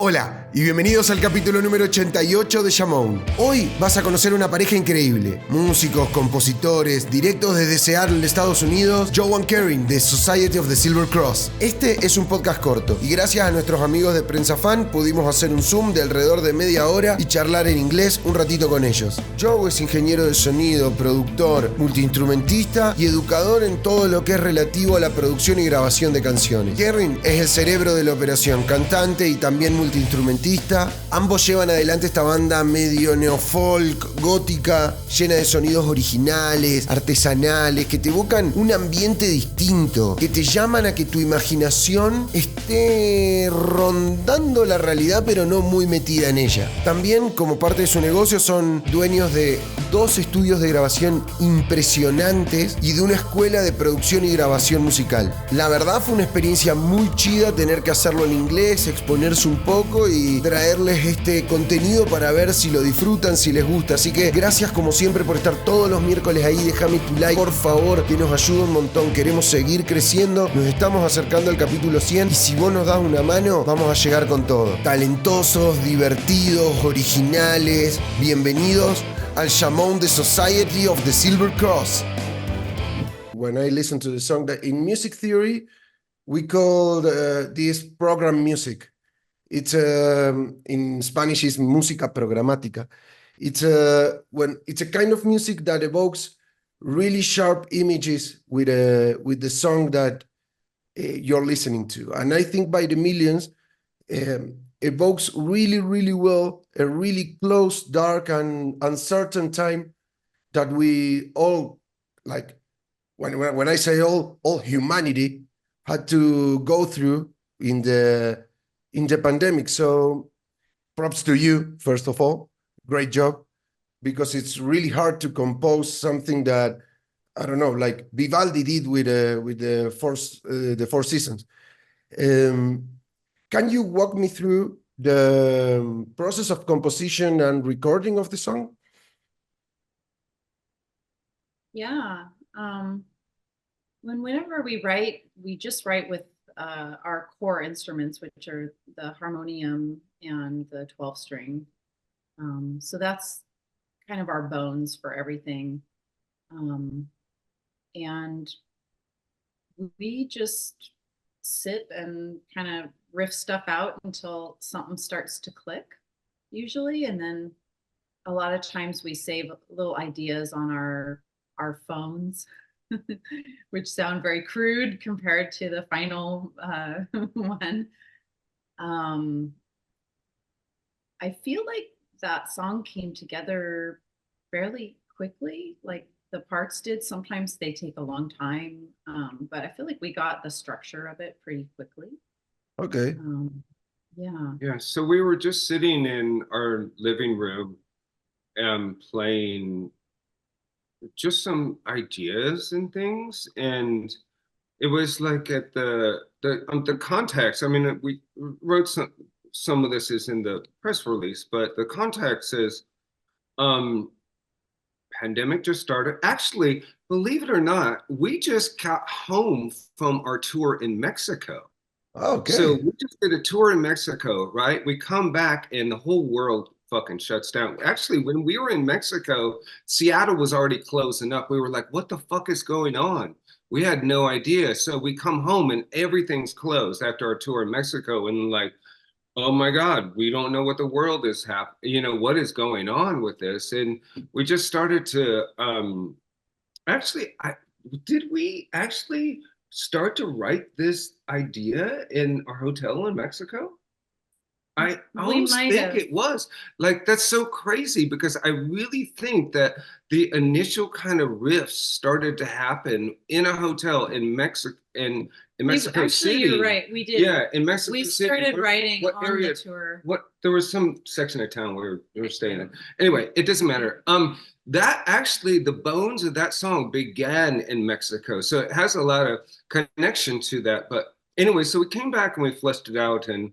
Hola y bienvenidos al capítulo número 88 de Shamoun. Hoy vas a conocer una pareja increíble. Músicos, compositores, directos desde Seattle, Estados Unidos, Joe and Karen de Society of the Silver Cross. Este es un podcast corto y gracias a nuestros amigos de Prensa Fan pudimos hacer un Zoom de alrededor de media hora y charlar en inglés un ratito con ellos. Joe es ingeniero de sonido, productor, multiinstrumentista y educador en todo lo que es relativo a la producción y grabación de canciones. Karen es el cerebro de la operación, cantante y también multiinstrumentista. Ambos llevan adelante esta banda medio neofolk, gótica, llena de sonidos originales, artesanales, que te evocan un ambiente distinto, que te llaman a que tu imaginación esté rondando la realidad pero no muy metida en ella. También, como parte de su negocio, son dueños de 2 estudios de grabación impresionantes y de una escuela de producción y grabación musical. La verdad fue una experiencia muy chida tener que hacerlo en inglés, exponerse un poco y traerles este contenido para ver si lo disfrutan, si les gusta. Así que gracias como siempre por estar todos los miércoles ahí. Déjame tu like, por favor, que nos ayuda un montón. Queremos seguir creciendo, nos estamos acercando al capítulo 100 y si vos nos das una mano, vamos a llegar con todo. Talentosos, divertidos, originales, bienvenidos al Shamoun, the Society of the Silver Cross. When I listen to the song, that in music theory we call this program music. It's in Spanish is música programática. It's it's a kind of music that evokes really sharp images with the song that you're listening to, and I think by the millions evokes really well a really close, dark, and uncertain time that we all, like when I say all humanity had to go through in the pandemic. So props to you, first of all. Great job, because it's really hard to compose something that, I don't know, like Vivaldi did with the Four Seasons. Can you walk me through the process of composition and recording of the song? Yeah. Whenever we write, we just write with our core instruments, which are the harmonium and the 12 string. So that's kind of our bones for everything. And we just sit and kind of riff stuff out until something starts to click, usually. And then a lot of times we save little ideas on our phones, which sound very crude compared to the final one. I feel like that song came together fairly quickly, like the parts did. Sometimes they take a long time, but I feel like we got the structure of it pretty quickly. Okay. Yeah, so we were just sitting in our living room and playing just some ideas and things, and it was like at the context. I mean, we wrote some of this is in the press release, but the context is pandemic just started. Actually, believe it or not, we just got home from our tour in Mexico. Okay. So we just did a tour in Mexico, right? We come back and the whole world fucking shuts down. Actually, when we were in Mexico, Seattle was already closing up. We were like, what the fuck is going on? We had no idea. So we come home and everything's closed after our tour in Mexico, and like, oh my God, we don't know what the world is happening. You know, what is going on with this? And we just started to did we actually start to write this idea in our hotel in Mexico? I almost think it was. Like, that's so crazy, because I really think that the initial kind of riffs started to happen in a hotel in Mexico, in Mexico City. You're right. We did. Yeah, in Mexico City. We started writing on the tour. There was some section of town where we were staying in. Anyway, it doesn't matter. That actually, the bones of that song began in Mexico. So it has a lot of connection to that. But anyway, so we came back and we fleshed it out, and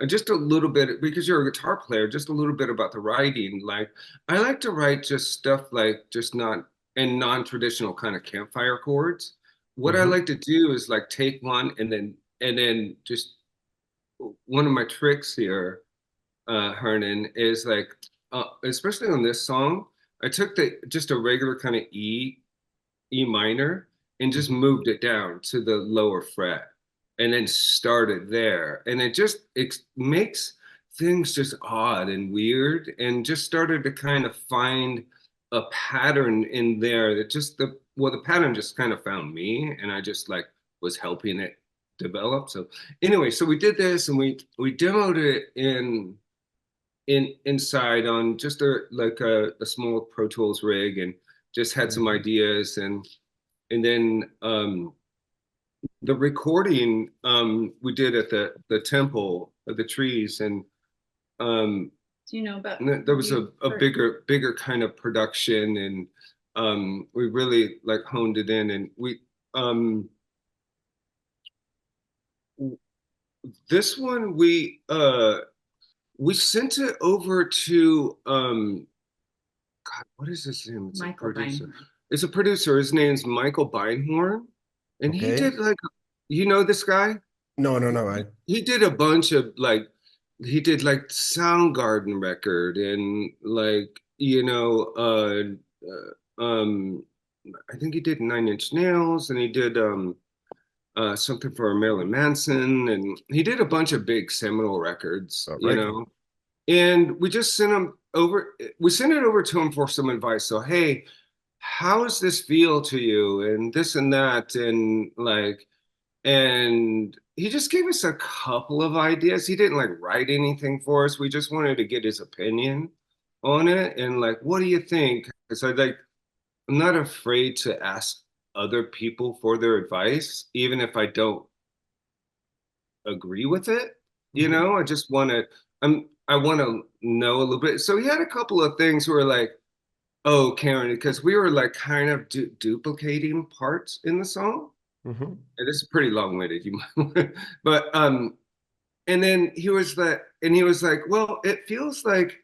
just a little bit, because you're a guitar player, just a little bit about the writing. Like, I like to write just stuff like just not in non-traditional kind of campfire chords. What I like to do is like take one and then just one of my tricks here Hernan, is like, especially on this song, I took the just a regular kind of E minor and just moved it down to the lower fret and then started there. And it makes things just odd and weird, and just started to kind of find a pattern in there that just the pattern just kind of found me, and I just like was helping it develop. So anyway, so we did this, and we demoed it inside on just a small Pro Tools rig, and just had some ideas, and then the recording we did at the temple of the trees, and Do you know about there was a bigger kind of production, and we really like honed it in, and um this one we sent it over to God, what is his name? It's Michael a producer. Beinhorn? It's a producer. His name's Michael Beinhorn, and he Okay. did like, you know this guy? No, no, no. I He did a bunch of like, he did like Soundgarden record, and like, I think he did Nine Inch Nails, and he did something for Marilyn Manson, and he did a bunch of big seminal records, all right. and we just sent him over. We sent it over to him for some advice. So, hey, how does this feel to you, and this and that, and like, and he just gave us a couple of ideas. He didn't like write anything for us. We just wanted to get his opinion on it, and like, what do you think? Because I'm not afraid to ask other people for their advice, even if I don't agree with it. Mhm. I just want to, I want to know a little bit. So he had a couple of things where like, oh, Karen, because we were like kind of duplicating parts in the song. Mhm. And this is pretty long-winded, you might, but and then he was like, well, it feels like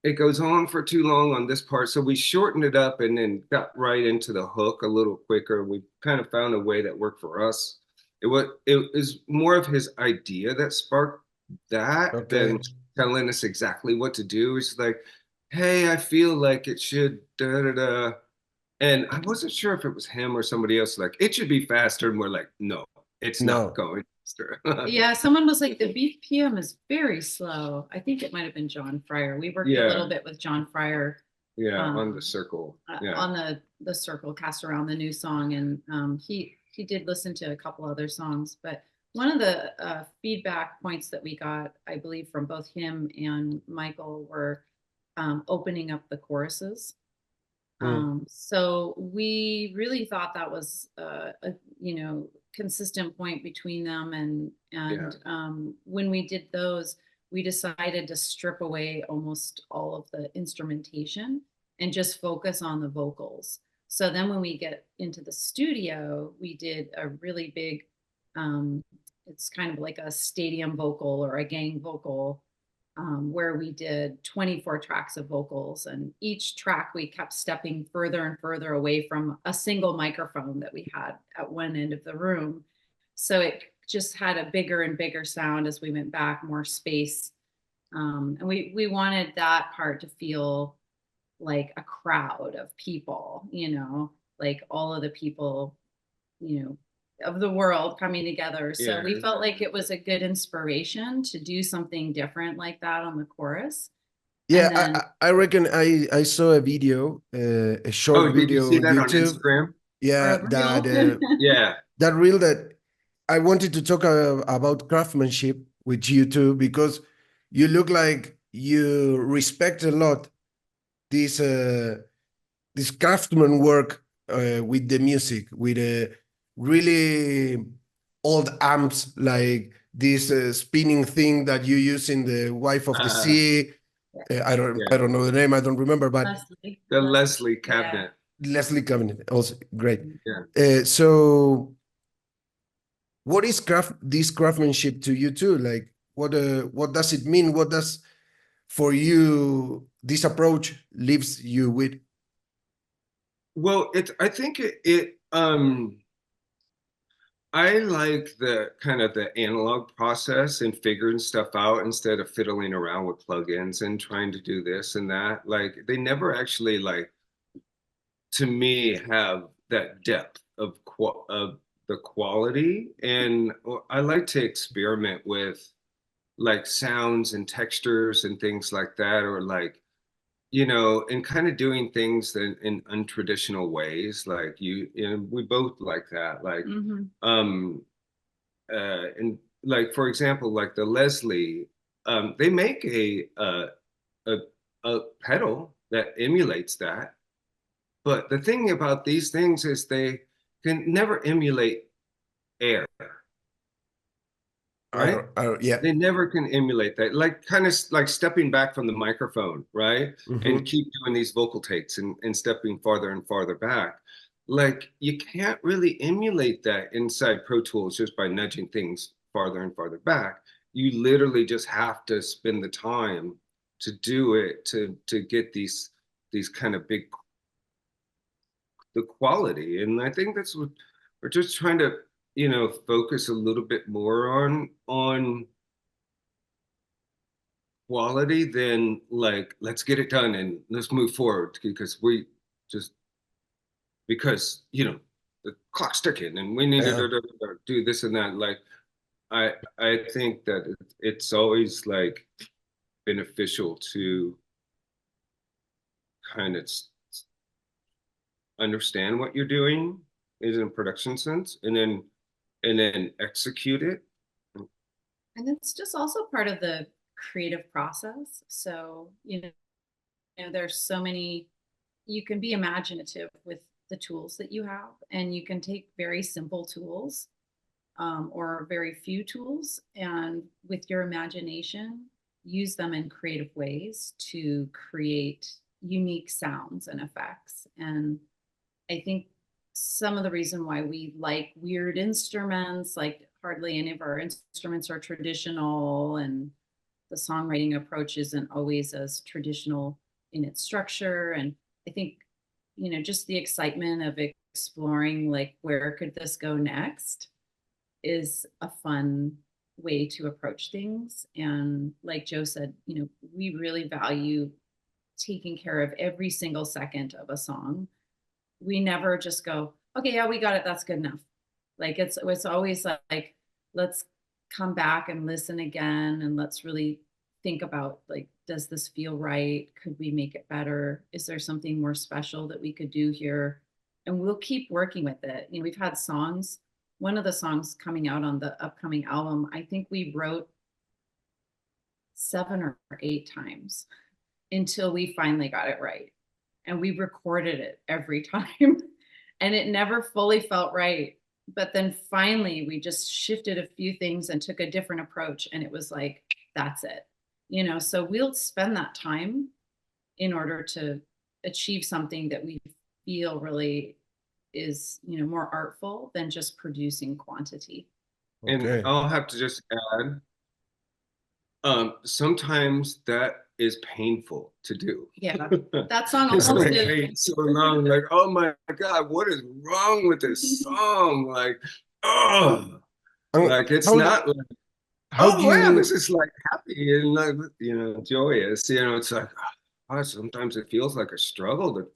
it goes on for too long on this part. So we shortened it up and then got right into the hook a little quicker. We kind of found a way that worked for us. It was more of his idea that sparked that than Okay. telling us exactly what to do. It's like, hey, I feel like it should da da da. And I wasn't sure if it was him or somebody else. Like, it should be faster. And we're like, no, it's not No. going faster. Yeah, someone was like, the BPM is very slow. I think it might have been John Fryer. We worked a Yeah, little bit with John Fryer yeah, on the um, circle. Yeah. on the Circle Cast Around, the new song, and he did listen to a couple other songs. But one of the feedback points that we got, I believe, from both him and Michael were opening up the choruses. Mm. So we really thought that was a consistent point between them, and Yeah. when we did those, we decided to strip away almost all of the instrumentation and just focus on the vocals. So then when we get into the studio, we did a really big it's kind of like a stadium vocal or a gang vocal, where we did 24 tracks of vocals. And each track we kept stepping further and further away from a single microphone that we had at one end of the room. So it just had a bigger and bigger sound as we went back, more space. And we wanted that part to feel like a crowd of people, like all of the people, you know, of the world coming together. So Yeah. we felt like it was a good inspiration to do something different like that on the chorus. Yeah, And then I reckon I saw a video, a short Oh, did you video see on that on YouTube. Instagram? Yeah, or that real. Yeah. that reel that I wanted to talk about craftsmanship with you too, because you look like you respect a lot this this craftsman work with the music, with really old amps like this spinning thing that you use in the Wife of the Uh, Sea. I yeah. don't know the name. I don't remember, but The Leslie Yeah. cabinet. Leslie Cabinet also great. Yeah. So what is this craftsmanship to you too? Like what does it mean? What does for you this approach leaves you with? Well, I think it I like the kind of the analog process and figuring stuff out instead of fiddling around with plugins and trying to do this and that. Like they never actually like to me have that depth of the quality. And I like to experiment with like sounds and textures and things like that, or like and kind of doing things in untraditional ways. Like we both like that. Like, Mm-hmm. and like for example, like the Leslie, they make a a pedal that emulates that. But the thing about these things is they can never emulate air, right? Yeah. They never can emulate that. Like kind of like stepping back from the microphone, right? And Hmm. keep doing these vocal takes and stepping farther and farther back. Like you can't really emulate that inside Pro Tools just by nudging things farther and farther back. You literally just have to spend the time to do it to get these kind of big the quality. And I think that's what we're just trying to, focus a little bit more on quality than like let's get it done and let's move forward because we just because the clock's ticking and we need to Yeah. do this and that. Like I think that it's always like beneficial to kind of understand what you're doing is in production sense and then execute it. And it's just also part of the creative process. So, there's so many, you can be imaginative with the tools that you have, and you can take very simple tools or very few tools, and with your imagination, use them in creative ways to create unique sounds and effects. And I think some of the reason why we like weird instruments, like hardly any of our instruments are traditional, and the songwriting approach isn't always as traditional in its structure. And I think, just the excitement of exploring, like, where could this go next is a fun way to approach things. And like Joe said, we really value taking care of every single second of a song. We never just go, okay, yeah, we got it, that's good enough. Like it's always like, let's come back and listen again, and let's really think about, like, does this feel right? Could we make it better? Is there something more special that we could do here? And we'll keep working with it. We've had songs, one of the songs coming out on the upcoming album, I think we wrote 7 or 8 times until we finally got it right. And we recorded it every time. And it never fully felt right. But then finally, we just shifted a few things and took a different approach. And it was like, that's it. So we'll spend that time in order to achieve something that we feel really is, more artful than just producing quantity. And Okay. I'll have to just add, sometimes that is painful to do. Yeah. That song It's almost like is. wait so long, like, oh my God, what is wrong with this song? Like, oh, And like it's how do, not like, how do oh wow, this you is like happy and like, joyous. It's like, sometimes it feels like a struggle to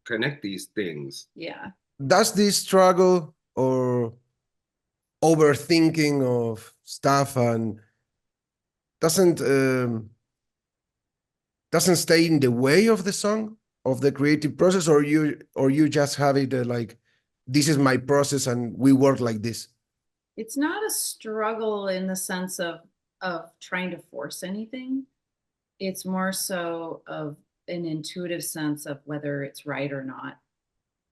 connect these things. Yeah. does this struggle or overthinking of stuff and doesn't doesn't stay in the way of the song, of the creative process, or you just have it like, this is my process and we work like this? It's not a struggle in the sense of trying to force anything. It's more so of an intuitive sense of whether it's right or not,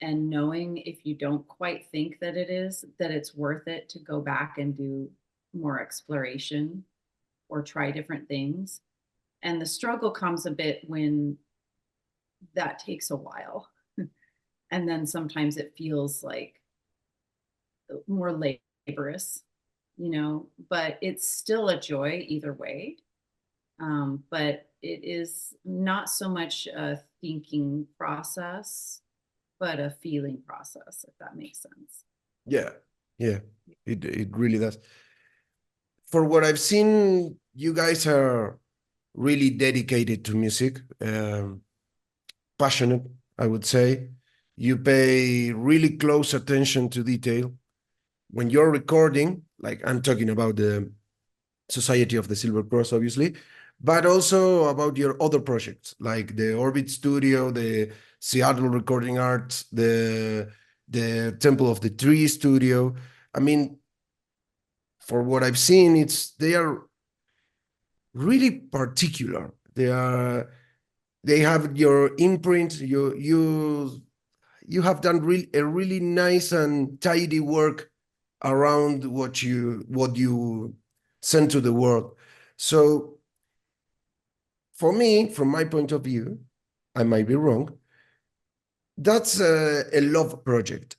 and knowing if you don't quite think that it is, that it's worth it to go back and do more exploration or try different things. And the struggle comes a bit when that takes a while. And then sometimes it feels like more laborious, but it's still a joy either way. But it is not so much a thinking process, but a feeling process, if that makes sense. Yeah. Yeah, it really does. For what I've seen, you guys are really dedicated to music, passionate, I would say. You pay really close attention to detail. When you're recording, like I'm talking about the Society of the Silver Cross, obviously, but also about your other projects, like the Orbit Studio, the Seattle Recording Arts, the Temple of the Tree Studio. I mean, for what I've seen, they are really particular. They have your imprint. You have done a really nice and tidy work around what you send to the world. So for me, from my point of view, I might be wrong. That's a love project.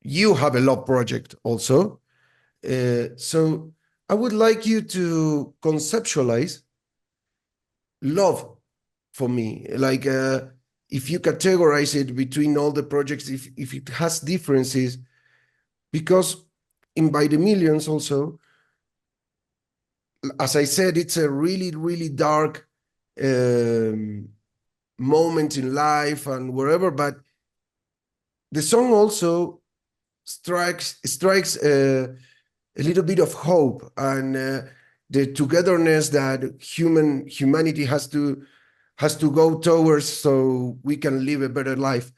You have a love project also. So I would like you to conceptualize love for me. Like if you categorize it between all the projects, if it has differences, because in By the Millions also, as I said, it's a really, really dark um, moment in life and wherever, but the song also strikes a little bit of hope and the togetherness that humanity has to go towards so we can live a better life.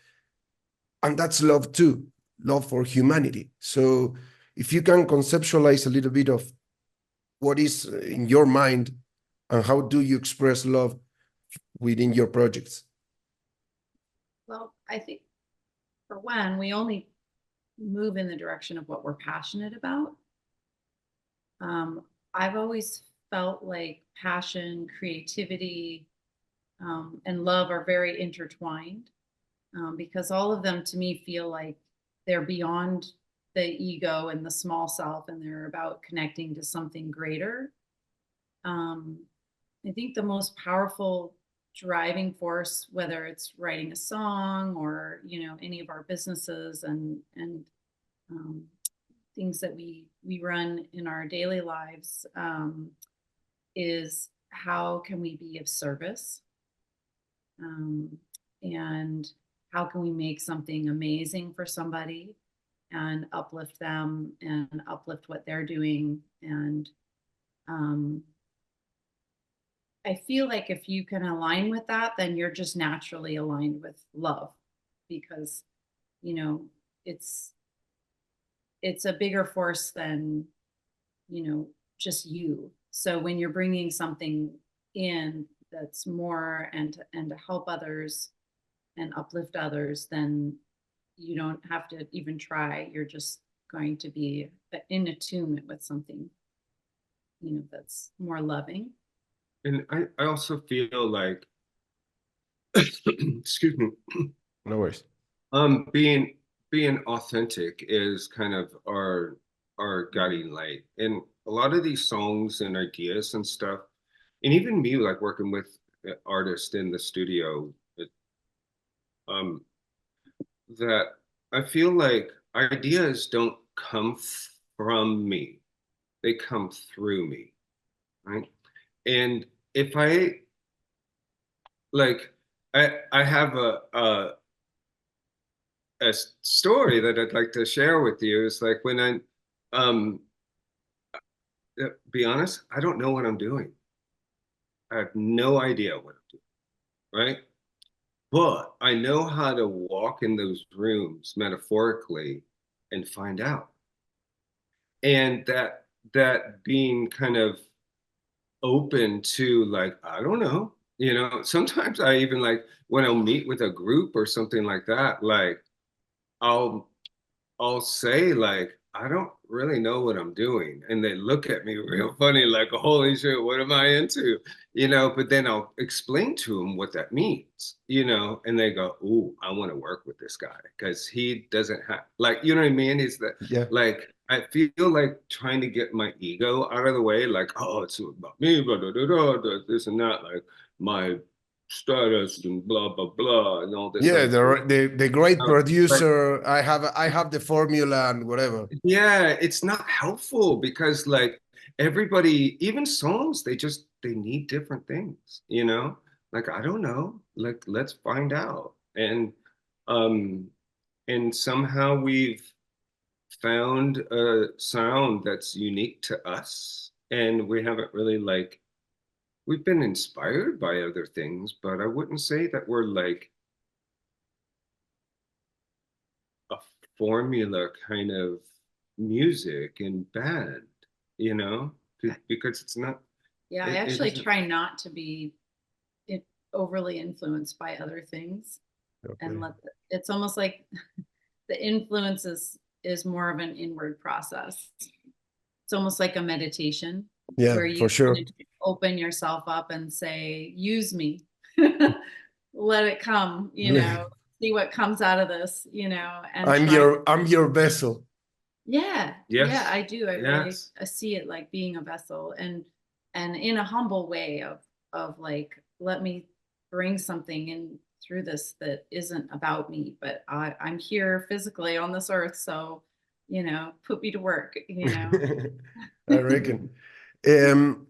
And that's love too, love for humanity. So if you can conceptualize a little bit of what is in your mind and how do you express love within your projects? Well, I think for one, we only move in the direction of what we're passionate about. I've always felt like passion, creativity, and love are very intertwined, because all of them to me feel like they're beyond the ego and the small self, and they're about connecting to something greater. Um, I think the most powerful driving force, whether it's writing a song or any of our businesses and um, things that we run in our daily lives, is how can we be of service, um, and how can we make something amazing for somebody and uplift them and uplift what they're doing. And um, I feel like if you can align with that, then you're just naturally aligned with love, because you know it's it's a bigger force than just you. So when you're bringing something in that's more and to help others and uplift others, then you don't have to even try. You're just going to be in attunement with something that's more loving. And I also feel like, excuse me, No worries. Being authentic is kind of our guiding light. And a lot of these songs and ideas and stuff, and even me like working with artists in the studio, um, that I feel like ideas don't come from me, they come through me, right? And if I like, I have a story that I'd like to share with you. It's like when um, be honest, I don't know what I'm doing. I have no idea what I'm doing, right? But I know how to walk in those rooms metaphorically and find out. And that being kind of open to like, I don't know, sometimes I even like when I'll meet with a group or something like that, like I'll I'll say like, I don't really know what I'm doing. And they look at me real funny, like, holy shit, what am I into? But then I'll explain to them what that means, and they go, ooh, I want to work with this guy because he doesn't have like, you know what I mean? He's that Yeah. like I feel like trying to get my ego out of the way, like, oh, it's about me, blah, blah, blah, blah, this and that, like my Stardust and blah blah blah and all this Yeah, other the great but producer. I have the formula and whatever. yeah, it's not helpful because like everybody, even songs, they need different things, you know? Like I don't know, like let's find out. Um and somehow we've found a sound that's unique to us and we haven't really like we've been inspired by other things, but I wouldn't say that we're like a formula kind of music and band, you know, because it's not. Yeah, I It actually isn't. try not to be overly influenced by other things and Okay. it's almost like the influence is more of an inward process. It's almost like a meditation Yeah, where you for sure. kind of open yourself up and say, use me. Let it come, see what comes out of this, and try. I'm your vessel. Yeah, I do. I really Yes. I see it like being a vessel and in a humble way of like, let me bring something in through this that isn't about me, but I'm here physically on this earth, so put me to work. I reckon. Um,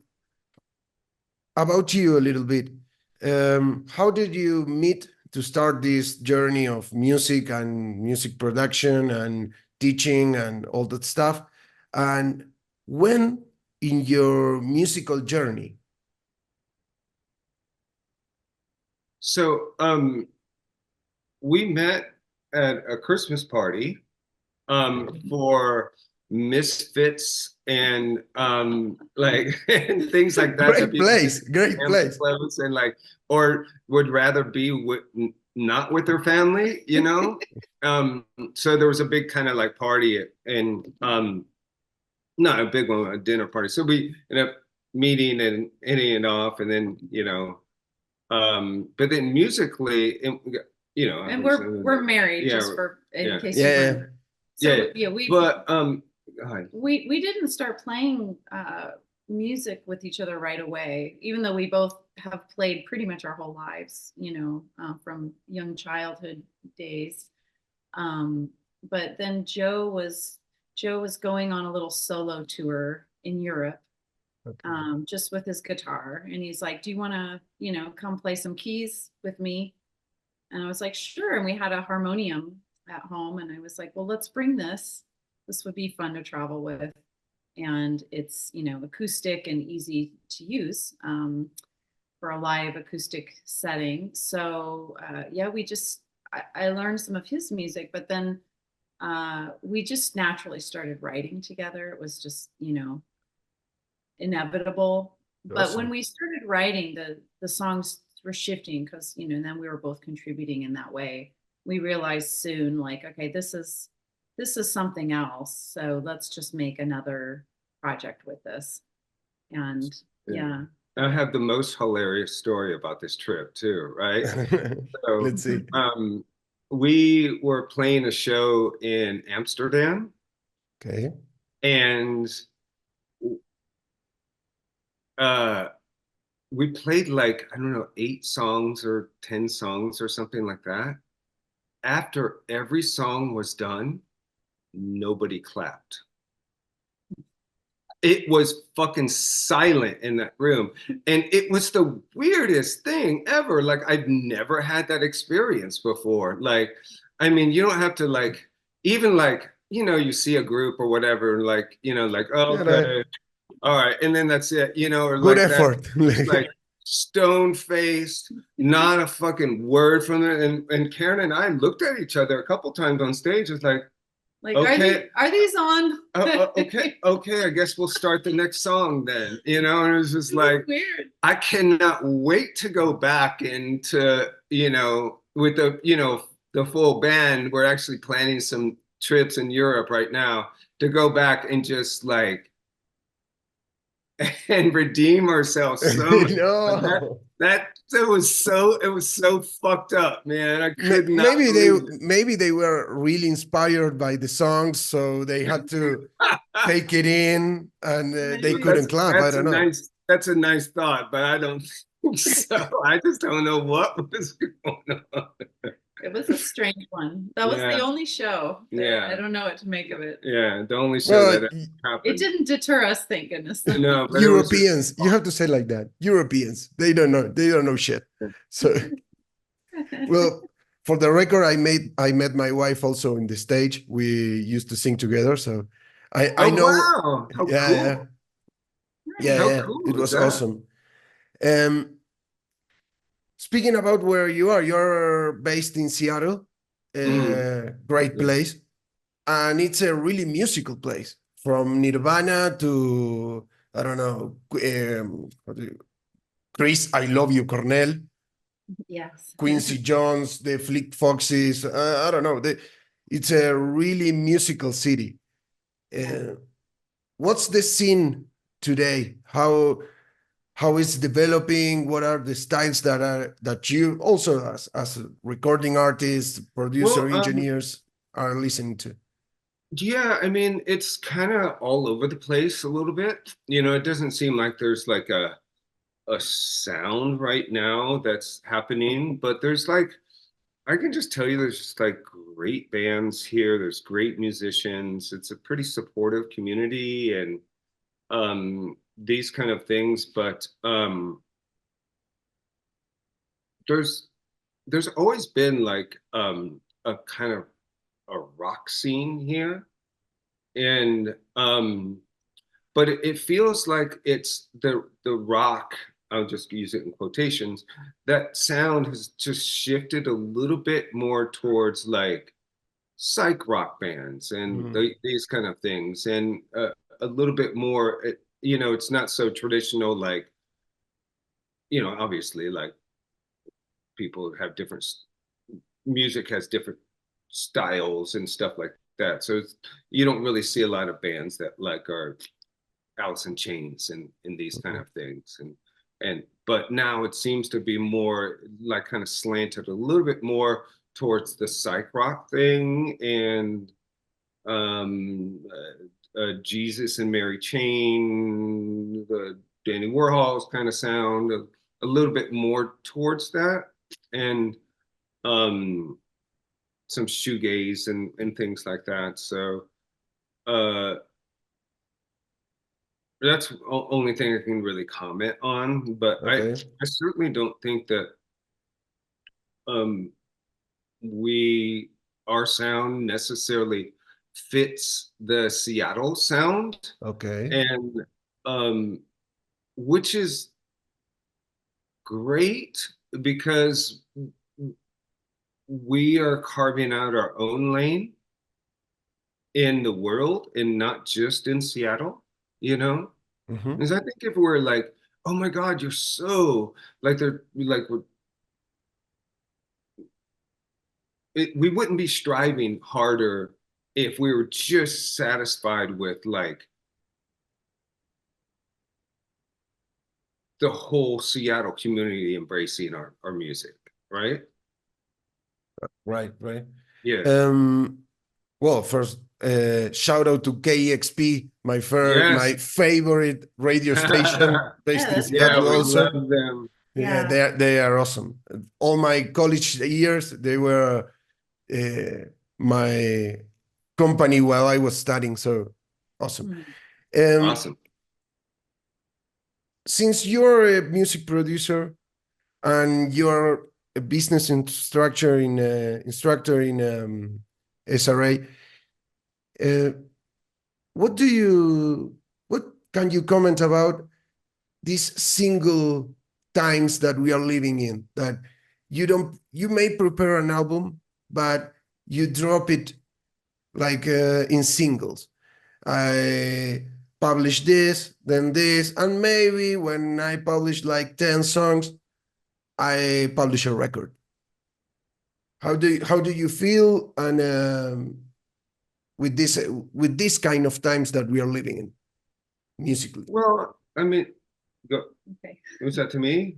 about you a little bit. How did you meet to start this journey of music and music production and teaching and all that stuff? And when in your musical journey? So we met at a Christmas party for misfits and like and things like that Great people place, great family place. clothes and like or would rather be with not with their family, you know. So there was a big kind of like party and not a big one, a dinner party. So we ended up meeting and hitting it off, and then but then musically, And we're married, yeah, just for in yeah, case you Yeah, weren't. yeah, So yeah. yeah, we But go ahead. we didn't start playing music with each other right away, even though we both have played pretty much our whole lives, from young childhood days. Um, but then Joe was going on a little solo tour in Europe, okay. just with his guitar, and he's like, "Do you want to, come play some keys with me?" And I was like, "Sure." And we had a harmonium at home, and I was like, "Well, let's bring this. This would be fun to travel with." And it's acoustic and easy to use for a live acoustic setting. So yeah, I learned some of his music, but then we just naturally started writing together. It was just inevitable. But when Awesome. we started writing, the songs were shifting because then we were both contributing in that way. We realized soon, like, okay, this is something else, so let's just make another project with this. And Yeah. yeah. I have the most hilarious story about this trip too, right? So, Let's see. we were playing a show in Amsterdam, Okay. and uh, we played like, I don't know, 8 songs or 10 songs or something like that. After every song was done, nobody clapped. It was fucking silent in that room. And it was the weirdest thing ever. Like, I've never had that experience before. Like, I mean, you don't have to, like, even like, you see a group or whatever, like, like, oh, Yeah, okay, all right. And then that's it, or good like that, effort. like stone faced, not a fucking word from it. And Karen and I looked at each other a couple times on stage. It's like, Like, okay, are these on? okay, I guess we'll start the next song then, and it was just like, Weird. I cannot wait to go back into, with the full band. We're actually planning some trips in Europe right now to go back and just like and redeem ourselves so much. But No. that it was so fucked up, man. I could not Maybe they believe it. maybe they were really inspired by the songs, so they had to take it in, and they Maybe. couldn't That's clap. I that's a don't know. nice that's a nice thought, but I don't think so. I just don't know what was going on. It was a strange one. That was the Yeah, only show. yeah, I don't know what to make of it. yeah. The only show Well, that It happened. didn't deter us, thank goodness. Though. No, but it was just. Europeans, you have to say like that. Europeans, they don't know. They don't know shit. So, well, for the record, I met my wife also in the stage. We used to sing together. So, I Oh know. wow! How Yeah, yeah, cool! yeah, How yeah. It cool is was that? awesome. Um, Speaking about where you are, you're based in Seattle, Mm, great yeah. place, and it's a really musical place. From Nirvana to I don't know, Chris, I love you, Cornell, Yes. Quincy Jones, the Fleet Foxes. I don't know. It's a really musical city. Uh, what's the scene today? How it's developing? What are the styles that you also as a recording artists, producer, Well, engineers are listening to? yeah, I mean, it's kind of all over the place a little bit. It doesn't seem like there's like a sound right now that's happening, but there's like I can just tell you there's just like great bands here. There's great musicians. It's a pretty supportive community and these kind of things, but there's there's always been like a kind of a rock scene here. And but it feels like it's the rock, I'll just use it in quotations, that sound has just shifted a little bit more towards like psych rock bands and Mm, these kind of things, and a little bit more it's not so traditional, like obviously like people have different music has different styles and stuff like that, so you don't really see a lot of bands that like are Alice in Chains and these kind mhm. of things. And but now it seems to be more like kind of slanted a little bit more towards the psych rock thing and Jesus and Mary Chain, the Danny Warhol's kind of sound, a little bit more towards that, and um, some shoegaze and things like that. So uh, that's the only thing I can really comment on, but Okay. I certainly don't think that um we our sound necessarily fits the Seattle sound, Okay. and um which is great because we are carving out our own lane in the world and not just in Seattle, you know? Hmm. Because I think if we're like, oh my God, you're so like they're like we wouldn't be striving harder if we were just satisfied with like the whole Seattle community embracing our music, right? Right, right. Yeah. Um, well, first, shout out to KEXP, my Yes. favorite radio station Yeah, based in that's Yeah, Seattle great. we also. love them. Yeah, Yeah. they are awesome. All my college years, they were uh, my company while I was studying. So awesome. Hmm. Um, Awesome. since you're a music producer and you're a business instructor in SRA, uh, what do you what can you comment about these single times that we are living in? That you may prepare an album, but you drop it like in singles. I publish this, and maybe when I publish like 10 songs, I publish a record. How do you feel and with this kind of times that we are living in musically? Well, I mean, go, Okay. was that to me?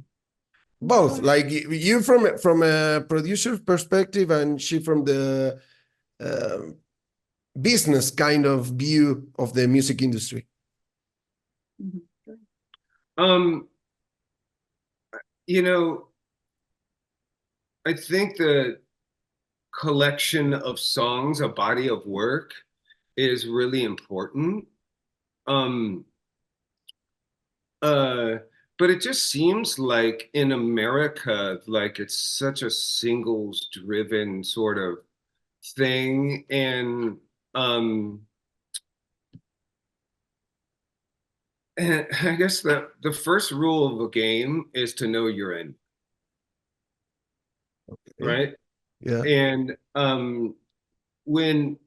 Both, like you from a producer perspective, and she from the um business kind of view of the music industry. Mhm. Um, you know, I think the collection of songs, a body of work, is really important. Um, uh, but it just seems like in America, like it's such a singles driven sort of thing. Um, and I guess the first rule of a game is to know your end, right? Yeah. And when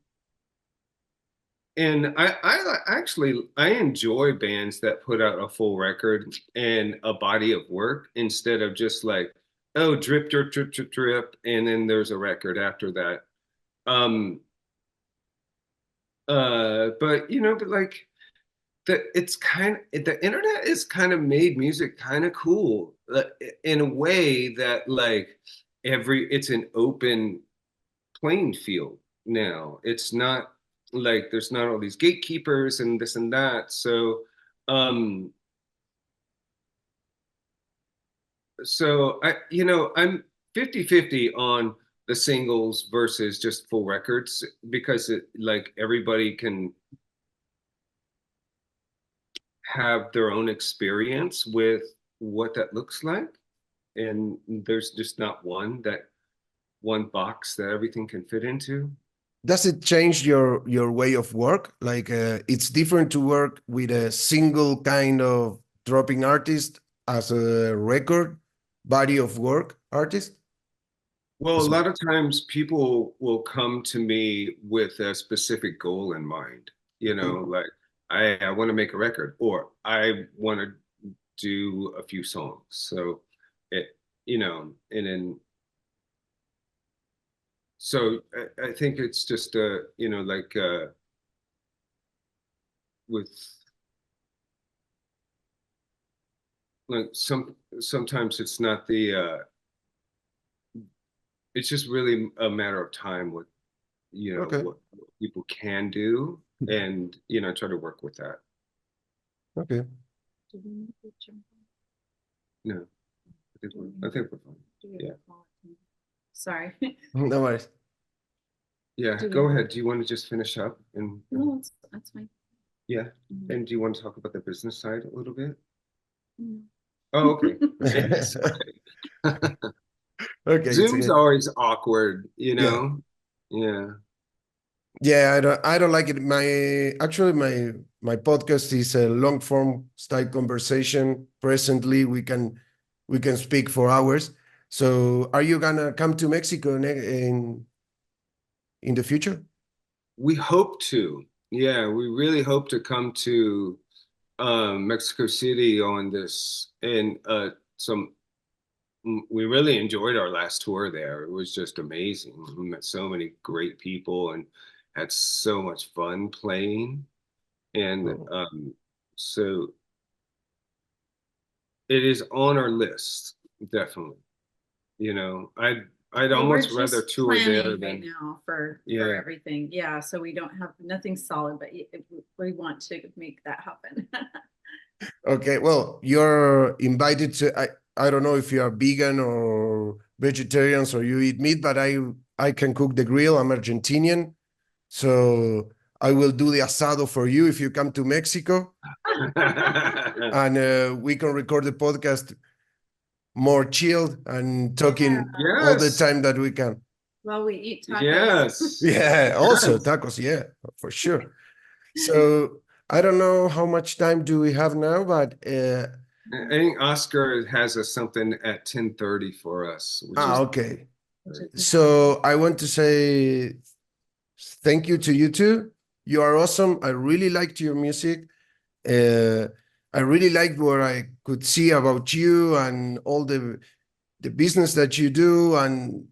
and actually I enjoy bands that put out a full record and a body of work instead of just like, oh, drip drip drip drip drip and then there's a record after that. um but but like it's kind of, the internet is kind of made music kind of cool, in a way that like it's an open playing field now. It's not like there's not all these gatekeepers and this and that. Um, so I'm 50-50 on the singles versus just full records because like everybody can have their own experience with what that looks like. And there's just not one box that everything can fit into. Does it change your way of work? Like it's different to work with a single kind of dropping artist as a record body of work artist? Well, a As- lot of times people will come to me with a specific goal in mind, like I want to make a record or I want to do a few songs. So and then so I think it's just like with like sometimes it's not it's just really a matter of time with Okay. what people can do and try to work with that. Okay. Do we need to jump on? No, I think we're fine. Do we Yeah. have a call? Sorry. No worries. Yeah, Do we- go ahead. Do you want to just finish up and No, that's fine. yeah? Mhm. And do you want to talk about the business side a little bit? Mm. Oh, okay. Okay, it's Zoom's okay. always awkward, Yeah. Yeah. Yeah, I don't like it. My podcast is a long form style conversation. Presently, we can speak for hours. So, are you gonna come to Mexico in the future? We hope to. Yeah, we really hope to come to Mexico City on this and some we really enjoyed our last tour there. It was just amazing. We met so many great people and had so much fun playing. And Oh, so it is on our list, definitely. I'd Well, we're almost rather just tour there planning right than now for yeah. everything. Yeah, so we don't have nothing solid, but we want to make that happen. okay. Well, you're invited to. I don't know if you are vegan or vegetarians or you eat meat, but I can cook the grill. I'm Argentinian, so I will do the asado for you if you come to Mexico, and we can record the podcast more chilled and talking all the Yes. time that we can. Well, we eat tacos. Yes. Yeah, also Yes. tacos, yeah, for sure. So I don't know how much time do we have now, but I think Oscar has something at 10:30 for us, which is okay. Which is now. So I want to say thank you to you too. You are awesome. I really liked your music. Uh, I really liked what I could see about you and all the business that you do and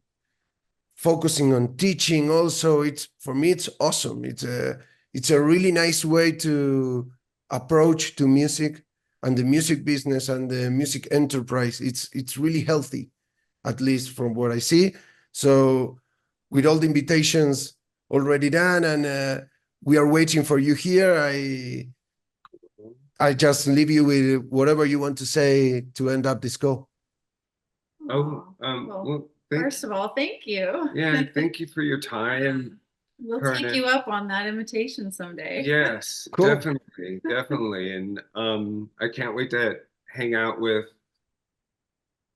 focusing on teaching also. It's for me it's awesome. It's a really nice way to approach to music and the music business and the music enterprise. It's really healthy, at least from what I see. So with all the invitations already done and we are waiting for you here. I just leave you with whatever you want to say to end up this call. Oh, Well, well, first of all, thank you. yeah, thank you for your time. We'll Pardon. take you up on that invitation someday. Yes, Cool. definitely. And I can't wait to hang out with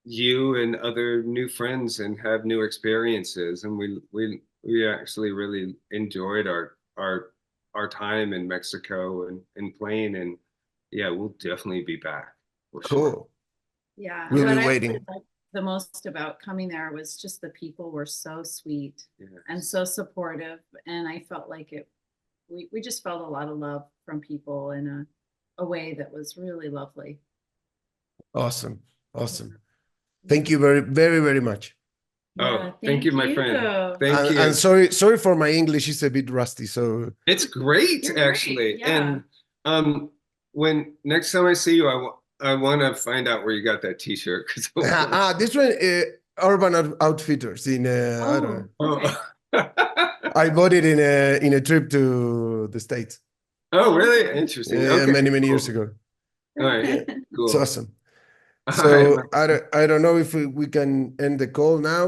you and other new friends and have new experiences. And we actually really enjoyed our time in Mexico and playing. And yeah, we'll definitely be back for sure. Cool. Yeah. We'll what be I waiting. really liked the most about coming there was just the people were so sweet Yes. and so supportive. And I felt like we just felt a lot of love from people in a way that was really lovely. Awesome. Awesome. Thank you very, very, very much. Oh, thank you, my friend. Thank you. And sorry for my English. It's a bit rusty. So It's great, You're great, actually. yeah. And when next time I see you, I want to find out where you got that T-shirt. this one, Urban Outfitters in I don't know. Okay. I bought it in a trip to the States. Oh, really? Interesting. Okay, many years cool. ago. All right, cool. It's awesome. All So right. I don't know if we can end the call now.